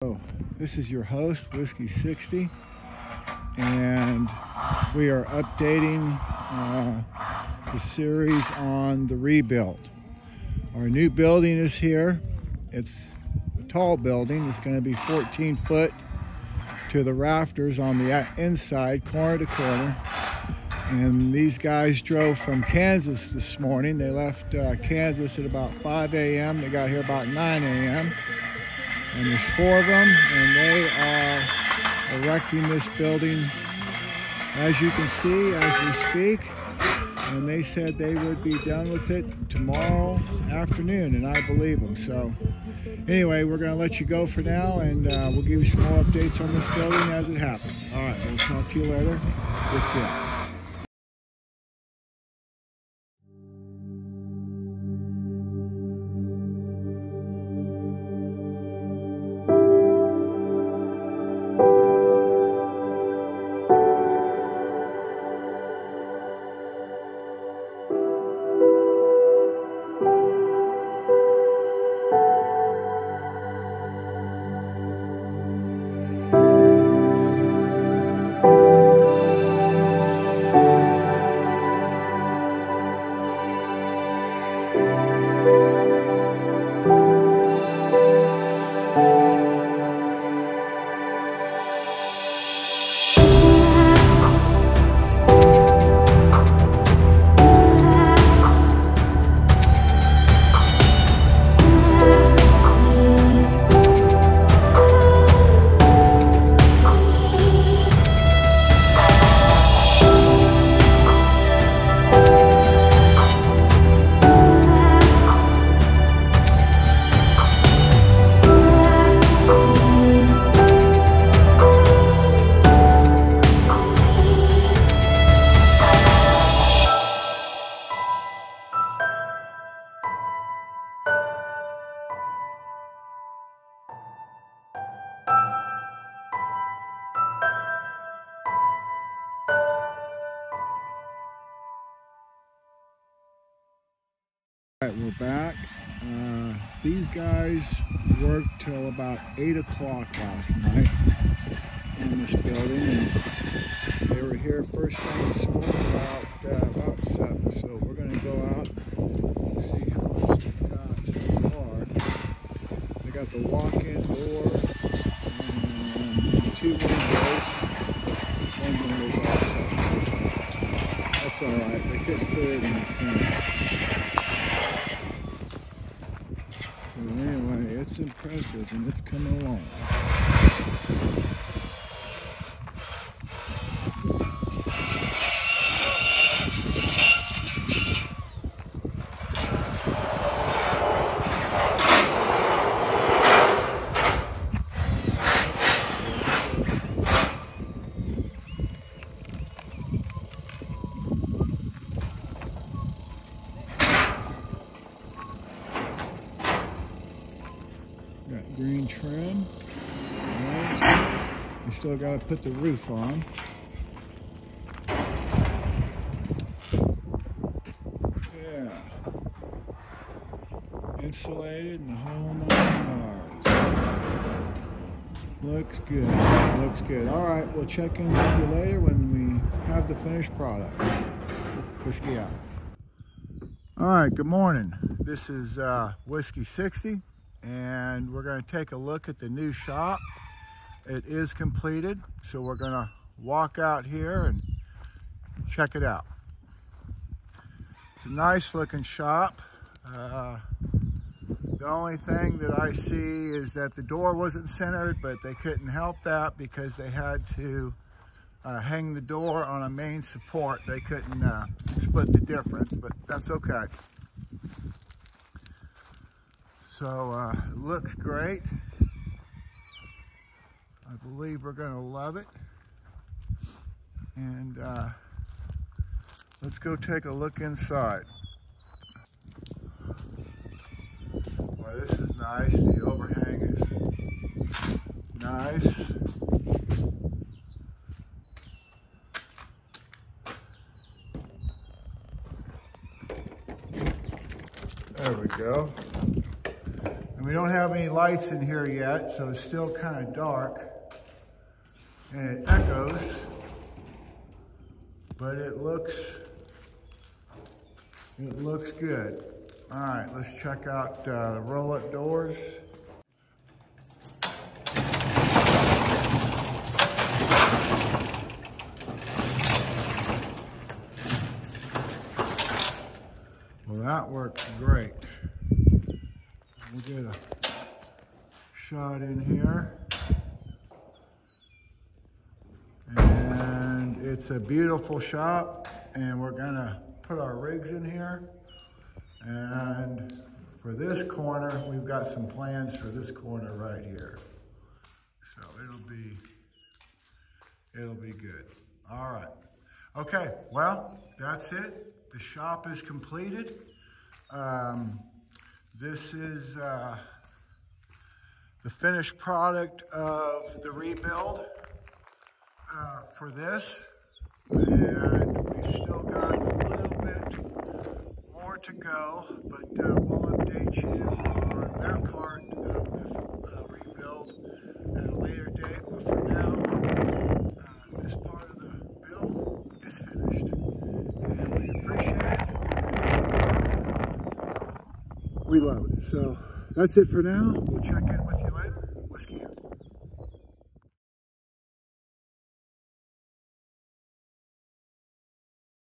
So this is your host, Whiskey 60, and we are updating the series on the rebuild. Our new building is here. It's a tall building. It's going to be 14 foot to the rafters on the inside, corner to corner. And these guys drove from Kansas this morning. They left Kansas at about 5 a.m. They got here about 9 a.m. And there's 4 of them, and they are erecting this building, as you can see, as we speak. And they said they would be done with it tomorrow afternoon, and I believe them. So anyway, we're going to let you go for now, and we'll give you some more updates on this building as it happens. All right, we'll talk to you later. Let's go. All right, we're back. These guys worked till about 8 o'clock last night in this building, and they were here first thing this morning about 7. So we're going to go out and see how much they got so far. They got the walk-in door and 2 windows. One window's also. That's all right. They couldn't put it in the center. Anyway, it's impressive and it's coming along. Got green trim. Right. We still got to put the roof on. Yeah. Insulated and the whole 9 yards. Looks good. Looks good. All right, we'll check in with you later when we have the finished product. Whiskey out. All right, good morning. This is Whiskey 60. And we're going to take a look at the new shop. It is completed, so we're going to walk out here and check it out. It's a nice looking shop. The only thing that I see is that the door wasn't centered, but they couldn't help that because they had to hang the door on a main support. They couldn't split the difference, but that's okay. So it looks great. I believe we're going to love it. And let's go take a look inside. Boy, this is nice. The overhang is nice. There we go. And We don't have any lights in here yet, so it's still kind of dark. And it echoes, but it looks good. All right, let's check out the roll-up doors. Well, that works great. We'll get a shot in here. And it's a beautiful shop, and we're gonna put our rigs in here. And for this corner, we've got some plans for this corner right here. So it'll be good. All right. Okay, well, that's it. The shop is completed. This is the finished product of the rebuild for this. And we've still got a little bit more to go, but we'll update you on that part of the rebuild at a later date. But for now, this part of the build is finished. And we appreciate it. We love it. So that's it for now. We'll check in with you later.